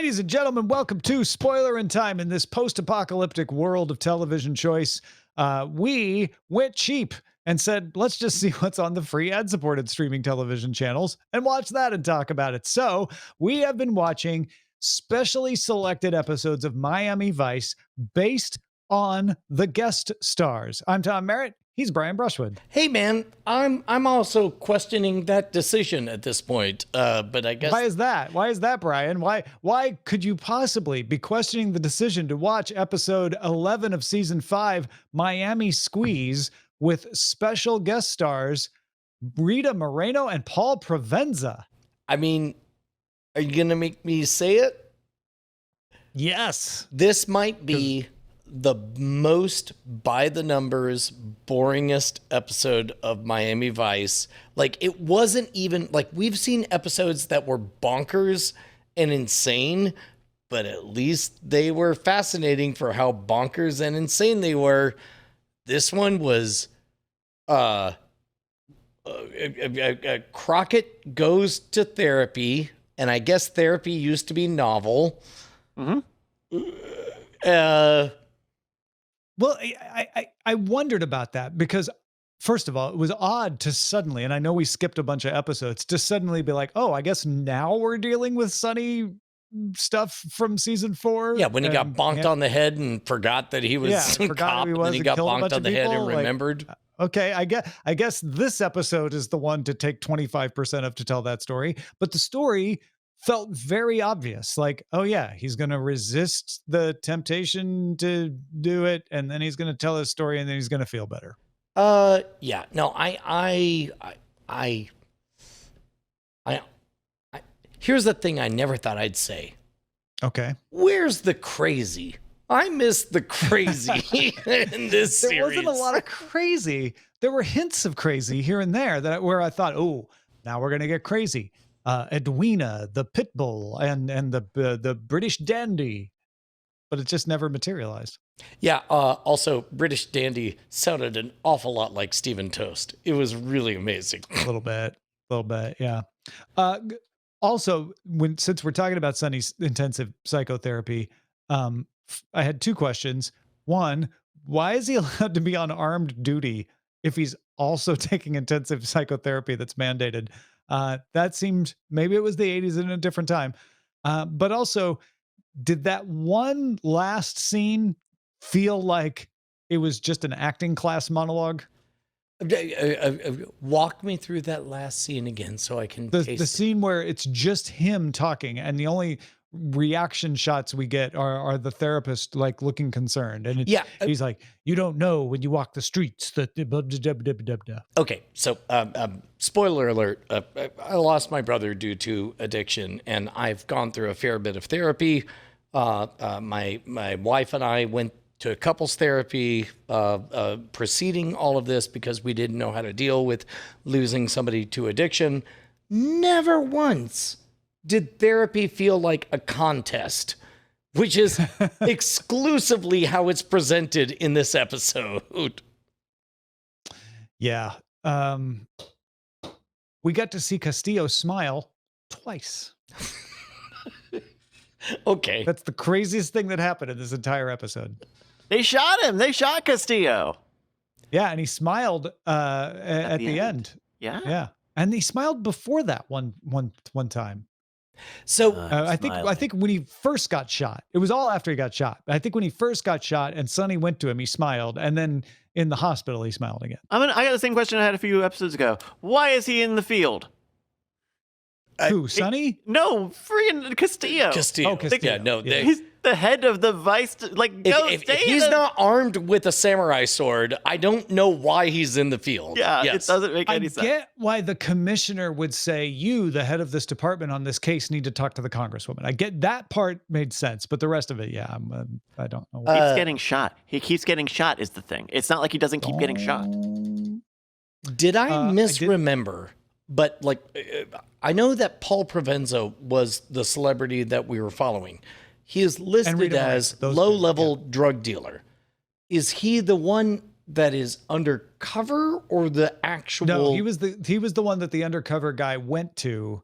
Ladies and gentlemen, welcome to Spoilerin Time. In this post-apocalyptic world of television choice, we went cheap and said, let's just see what's on the free ad-supported streaming television channels and watch that and talk about it. So we have been watching specially selected episodes of Miami Vice based on the guest stars. I'm Tom Merritt. He's Brian Brushwood. Hey man, I'm also questioning that decision at this point. But I guess Why is that? Why is that, Brian? Why could you possibly be questioning the decision to watch episode 11 of season 5, Miami Squeeze, with special guest stars Rita, Moreno, and Paul Provenza? I mean, are you gonna make me say it? Yes. This might be the most by the numbers, boringest episode of Miami Vice. Like, it wasn't even like, we've seen episodes that were bonkers and insane, but at least they were fascinating for how bonkers and insane they were. This one was Crockett goes to therapy, and I guess therapy used to be novel. Well, I wondered about that because, first of all, it was odd to suddenly, and I know we skipped a bunch of episodes, to suddenly be like, oh, I guess now we're dealing with Sonny stuff from season 4. Yeah, when he got bonked on the head and forgot that he was some cop, and then he got bonked on the head and remembered. Okay, I guess this episode is the one to take 25% of to tell that story, but the story felt very obvious. Like, oh yeah, he's going to resist the temptation to do it, and then he's going to tell his story, and then he's going to feel better. Yeah, no, I here's the thing I never thought I'd say. Okay. Where's the crazy? I miss the crazy in this series. There wasn't a lot of crazy. There were hints of crazy here and there where I thought, oh, now we're going to get crazy. Edwina, the pit bull, and the British dandy, but it just never materialized. Yeah. Also, British dandy sounded an awful lot like Stephen Toast. It was really amazing. A little bit. Yeah. Also, since we're talking about Sonny's intensive psychotherapy, I had two questions. One, why is he allowed to be on armed duty if he's also taking intensive psychotherapy that's mandated? That seemed, maybe it was the 80s in a different time. But also, did that one last scene feel like it was just an acting class monologue? Walk me through that last scene again so I can the scene where it's just him talking, and the only reaction shots we get are the therapist like looking concerned, and he's like, you don't know when you walk the streets. Okay, so spoiler alert, I lost my brother due to addiction, and I've gone through a fair bit of therapy. My wife and I went to couples therapy preceding all of this because we didn't know how to deal with losing somebody to addiction. Never once did therapy feel like a contest, which is exclusively how it's presented in this episode. Yeah. We got to see Castillo smile twice. Okay. That's the craziest thing that happened in this entire episode. They shot him. They shot Castillo. Yeah, and he smiled at the end. Yeah. And he smiled before that one time. So I think when he first got shot, it was all after he got shot. I think when he first got shot and Sonny went to him, he smiled, and then in the hospital he smiled again. I got the same question I had a few episodes ago. Why is he in the field? Who, Sonny? No, freaking Castillo. Castillo. Oh, Castillo. Yeah, no, he's the head of the Vice. Like, if he's not armed with a samurai sword, I don't know why he's in the field. Yeah, yes. It doesn't make any sense. I get why the commissioner would say, you, the head of this department on this case, need to talk to the congresswoman. I get that part made sense, but the rest of it, yeah, I don't know. He keeps getting shot. He keeps getting shot is the thing. It's not like he doesn't keep getting shot. Did I misremember? But like, I know that Paul Provenza was the celebrity that we were following. He is listed as low-level drug dealer. Is he the one that is undercover or the actual? No, he was the one that the undercover guy went to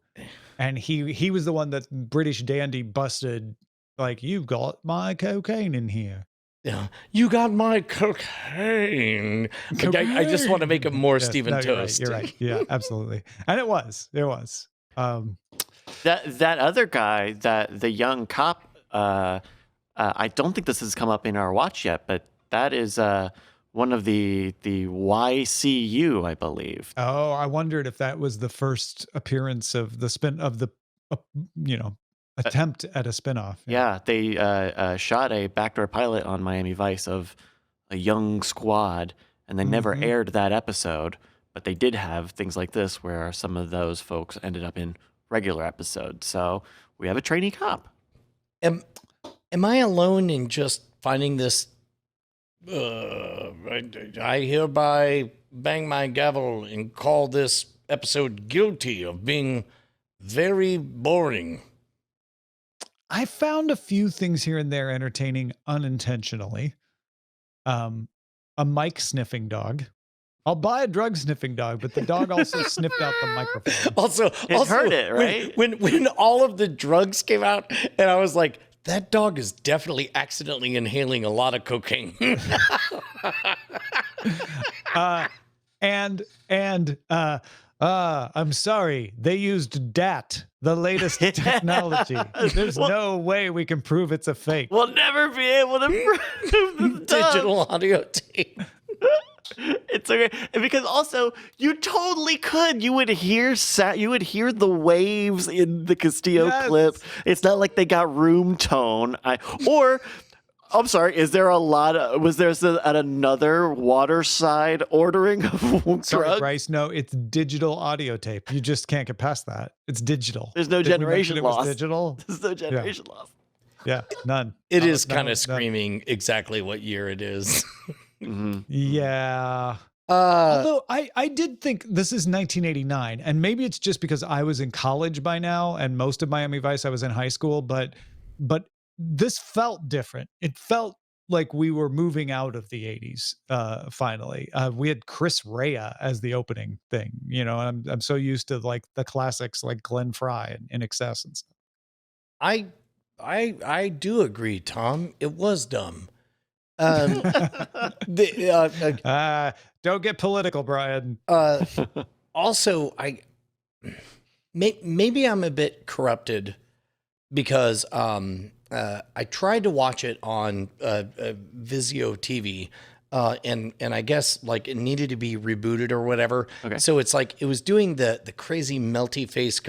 and he was the one that British dandy busted. Like, you've got my cocaine in here. Yeah, you got my cocaine. I just want to make it more Yes, Stephen no, Toast. You're right. Yeah, absolutely. And it was. That other guy, the young cop, I don't think this has come up in our watch yet, but that is one of the YCU, I believe. Oh, I wondered if that was the first appearance of the uh, attempt at a spinoff. Yeah, they shot a backdoor pilot on Miami Vice of a young squad, and they never aired that episode, but they did have things like this where some of those folks ended up in regular episodes. So we have a trainee cop. Am I alone in just finding this? I hereby bang my gavel and call this episode guilty of being very boring. I found a few things here and there entertaining unintentionally. A mic sniffing dog. I'll buy a drug sniffing dog, but the dog also sniffed out the microphone. Also, heard it, right? When all of the drugs came out, and I was like, that dog is definitely accidentally inhaling a lot of cocaine. I'm sorry, they used DAT, the latest technology. There's no way we can prove it's a fake. We'll never be able to prove the Digital audio tape. It's okay because also you totally could. You would hear the waves in the Castillo clip. It's not like they got room tone. I'm sorry. Is there was there at another Waterside ordering of drugs? Sorry, Bryce. No, it's digital audio tape. You just can't get past that. It's digital. There's no generation loss. It was digital. There's no generation loss. Yeah, none. It is kind of screaming exactly what year it is. Yeah. Although I did think this is 1989, and maybe it's just because I was in college by now, and most of Miami Vice I was in high school, but this felt different. It felt like we were moving out of the 80s finally. We had Chris Rea as the opening thing, and I'm so used to like the classics like Glenn Fry and In Excess and stuff. I do agree, Tom. It was dumb. Don't get political, Brian. Also, maybe I'm a bit corrupted because I tried to watch it on Vizio TV, and I guess like it needed to be rebooted or whatever. Okay. So it's like it was doing the crazy melty face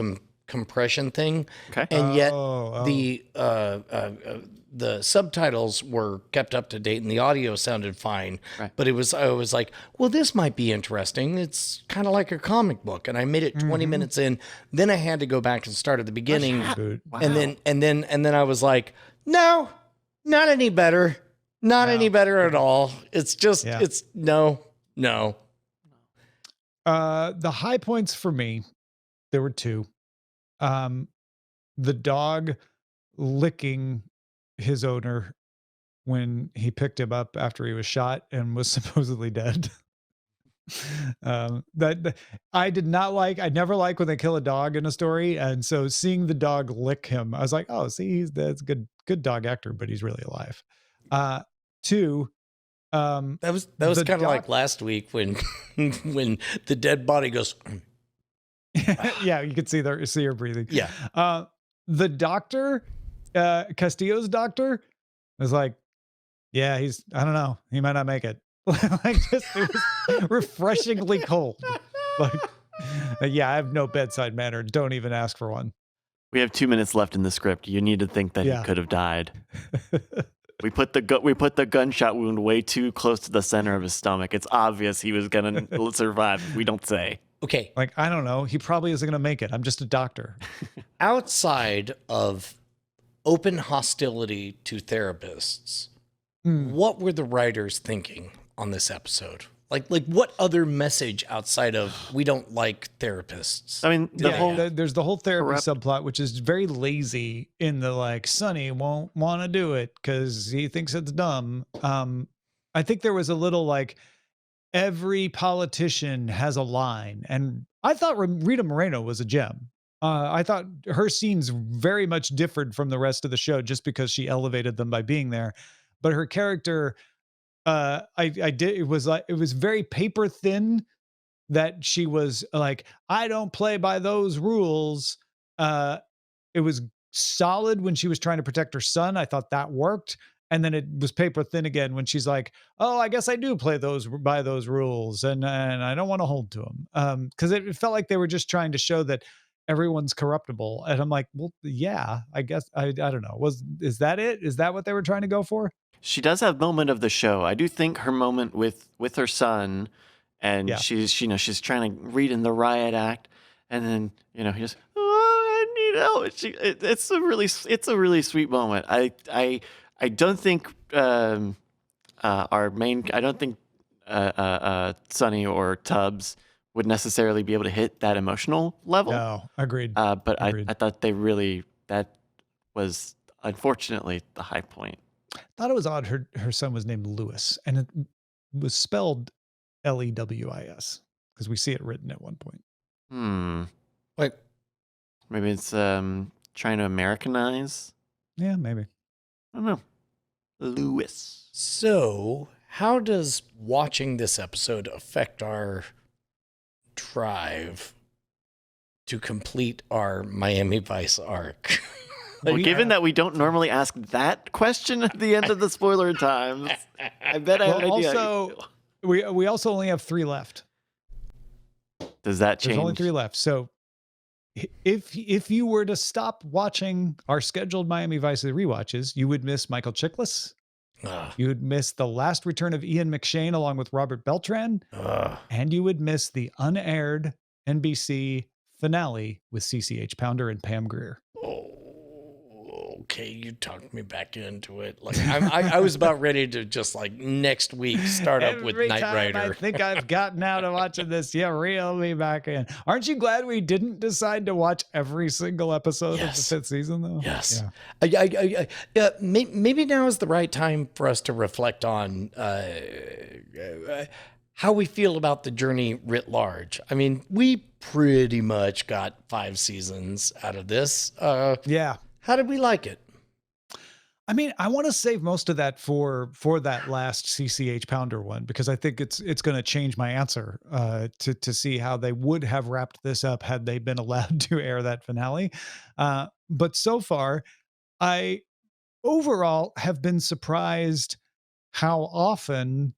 compression thing, and yet the subtitles were kept up to date and the audio sounded fine. Right. But I was like, well, this might be interesting. It's kind of like a comic book. And I made it 20 minutes in. Then I had to go back and start at the beginning. Wow. And then I was like, no, not any better. Not any better at all. It's just, it's no. The high points for me, there were two. The dog licking his owner when he picked him up after he was shot and was supposedly dead. That I did not like. I never like when they kill a dog in a story, and so seeing the dog lick him, I was like, oh, see, that's good dog actor, but he's really alive. Two, that was kind of like last week when when the dead body goes. Yeah, you could see her breathing. Yeah. The doctor, Castillo's doctor, was like, yeah, I don't know, he might not make it. Like, just it was refreshingly cold. Like, yeah, I have no bedside manner. Don't even ask for one. We have 2 minutes left in the script. You need to think that he could have died. We put the gunshot wound way too close to the center of his stomach. It's obvious he was gonna survive. We don't say. Okay. Like, I don't know. He probably isn't going to make it. I'm just a doctor. Outside of open hostility to therapists, what were the writers thinking on this episode? Like what other message outside of we don't like therapists? I mean, there's the whole therapy subplot, which is very lazy in the like, Sonny won't want to do it because he thinks it's dumb. I think there was a little like, every politician has a line, and I thought Rita Moreno was a gem. I thought her scenes very much differed from the rest of the show just because she elevated them by being there. But her character, I did, it was like, it was very paper thin that she was like, I don't play by those rules. It was solid when she was trying to protect her son. I thought that worked. And then it was paper thin again when she's like, "Oh, I guess I do play those by those rules, and I don't want to hold to them." Because it felt like they were just trying to show that everyone's corruptible, and I'm like, "Well, yeah, I guess I don't know. Is that it? Is that what they were trying to go for?" She does have moment of the show. I do think her moment with her son, and Yeah. she's trying to read in the riot act, and then he just, oh, I need help. It's a really sweet moment. I don't think our main. I don't think Sonny or Tubbs would necessarily be able to hit that emotional level. No, agreed. But Agreed. I thought that was unfortunately the high point. Thought it was odd. Her son was named Lewis, and it was spelled Lewis because we see it written at one point. Like, Maybe it's trying to Americanize. Yeah, maybe. I don't know. Lewis. so how does watching this episode affect our drive to complete our Miami Vice arc? Well, given that we don't normally ask that question at the end of the spoiler times, I bet I have an idea. Also, we also only have 3 left. Does that change? There's only 3 left. So if you were to stop watching our scheduled Miami Vice rewatches, you would miss Michael Chiklis. You would miss the last return of Ian McShane along with Robert Beltran. And you would miss the unaired NBC finale with CCH Pounder and Pam Grier. Okay, you talked me back into it. Like I was about ready to just like next week start up with Knight Rider. I think I've gotten out of watching this. Yeah, reel me back in. Aren't you glad we didn't decide to watch every single episode of the 5th season, though? Yes. Yeah. Maybe now is the right time for us to reflect on how we feel about the journey writ large. I mean, we pretty much got 5 seasons out of this. Yeah. How did we like it? I mean, I want to save most of that for that last CCH Pounder one, because I think it's going to change my answer to see how they would have wrapped this up had they been allowed to air that finale. But so far, I overall have been surprised how often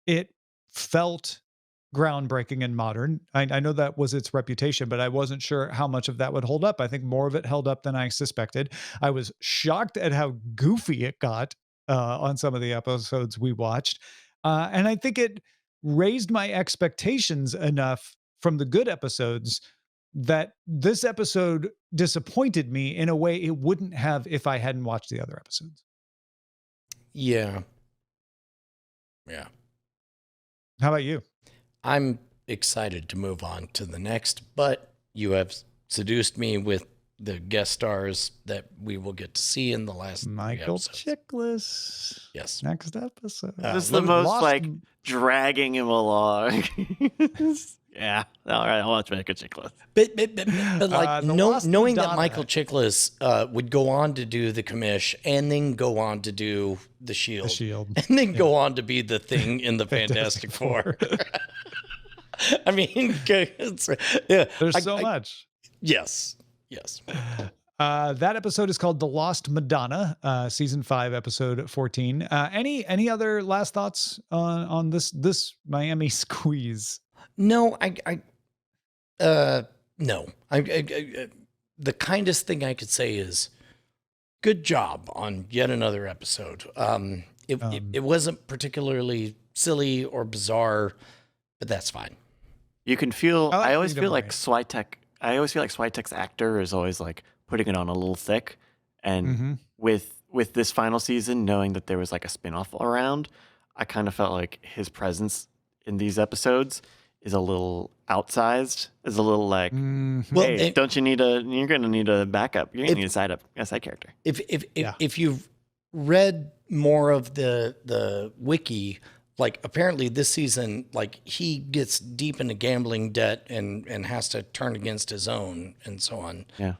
it felt groundbreaking and modern. I know that was its reputation, but I wasn't sure how much of that would hold up. I think more of it held up than I suspected. I was shocked at how goofy it got on some of the episodes we watched. And I think it raised my expectations enough from the good episodes that this episode disappointed me in a way it wouldn't have if I hadn't watched the other episodes. Yeah. How about you? I'm excited to move on to the next, but you have seduced me with the guest stars that we will get to see in the last Michael 3 episodes. Chiklis. Yes. Next episode. This is the most dragging him along. Yeah. All right. I'll watch Michael Chiklis. But like knowing that Michael Chiklis would go on to do the commish and then go on to do the Shield. And then go on to be the Thing in the Fantastic Four. I mean, there's so much. Yes. That episode is called The Lost Madonna, season 5, episode 14. Any other last thoughts on this Miami squeeze? No, no. The kindest thing I could say is good job on yet another episode. It wasn't particularly silly or bizarre, but that's fine. You can feel. I always feel like Switek's actor is always like putting it on a little thick, and with this final season, knowing that there was like a spinoff around, I kind of felt like his presence in these episodes is a little outsized. Is a little like, hey, don't you need a? You're going to need a backup. You're going to need a side character. If you've read more of the wiki, like apparently this season, like he gets deep into gambling debt and has to turn against his own and so on. Yeah.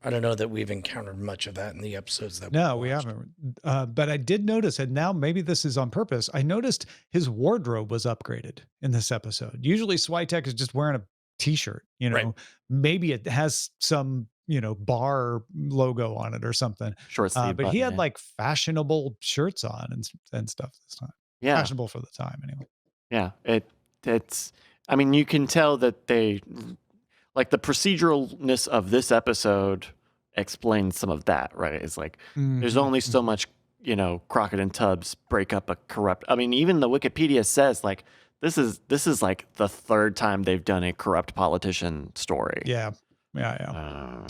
I don't know that we've encountered much of that in the episodes that we haven't. But I did notice, and now maybe this is on purpose, I noticed his wardrobe was upgraded in this episode. Usually Switek is just wearing a t-shirt, you know, Right. maybe it has some, you know, bar logo on it or something. Short sleeve. But he had button, like fashionable shirts on and stuff this time. yeah. Fashionable for the time anyway. Yeah. It's, I mean, you can tell that they, like the proceduralness of this episode explains some of that, right? It's like, there's only so much, you know, Crockett and Tubbs break up a corrupt, I mean, even the Wikipedia says like, this is like the third time they've done a corrupt politician story. Yeah. Yeah.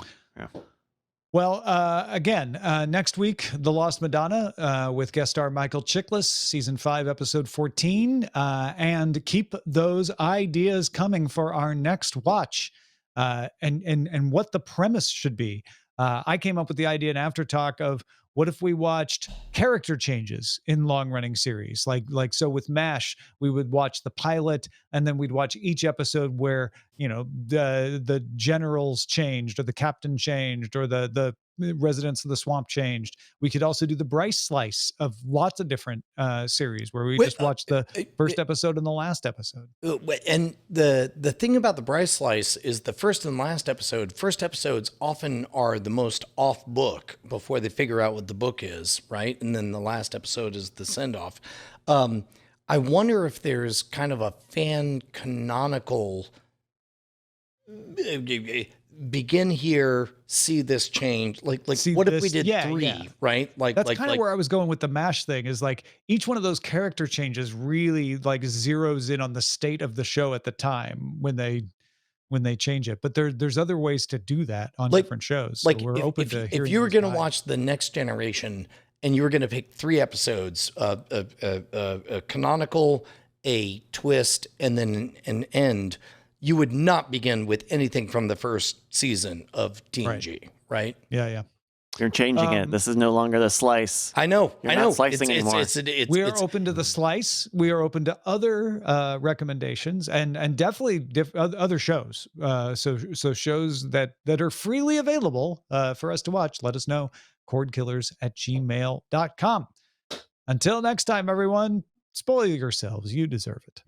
Well, again, next week, The Lost Madonna with guest star Michael Chiklis, season 5, episode 14. And keep those ideas coming for our next watch and what the premise should be. I came up with the idea in After Talk of what if we watched character changes in long-running series? Like so with MASH, we would watch the pilot and then we'd watch each episode where, you know, the generals changed or the captain changed or the residents of the swamp changed. We could also do the Bryce slice of lots of different series where we just watch the first episode and the last episode. And the thing about the Bryce slice is the first and last episode. First episodes often are the most off book before they figure out what the book is, right? And then the last episode is the send off. I wonder if there's kind of a fan canonical begin here, see this change. Like what if we did 3, right? Like that's kind of where I was going with the MASH thing is like each one of those character changes really like zeroes in on the state of the show at the time when they change it. But there's other ways to do that on different shows. So we're open to hearing. If you were going to watch The Next Generation and you were going to pick 3 episodes, a canonical, a twist, and then an end, you would not begin with anything from the first season of TNG, right? Yeah. You're changing it. This is no longer the slice. I know. You're not slicing anymore. We are open to the slice. We are open to other recommendations and definitely other shows. So shows that are freely available for us to watch. Let us know. Cordkillers@gmail.com. Until next time, everyone, spoil yourselves. You deserve it.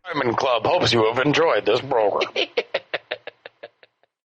Diamond Club hopes you have enjoyed this program.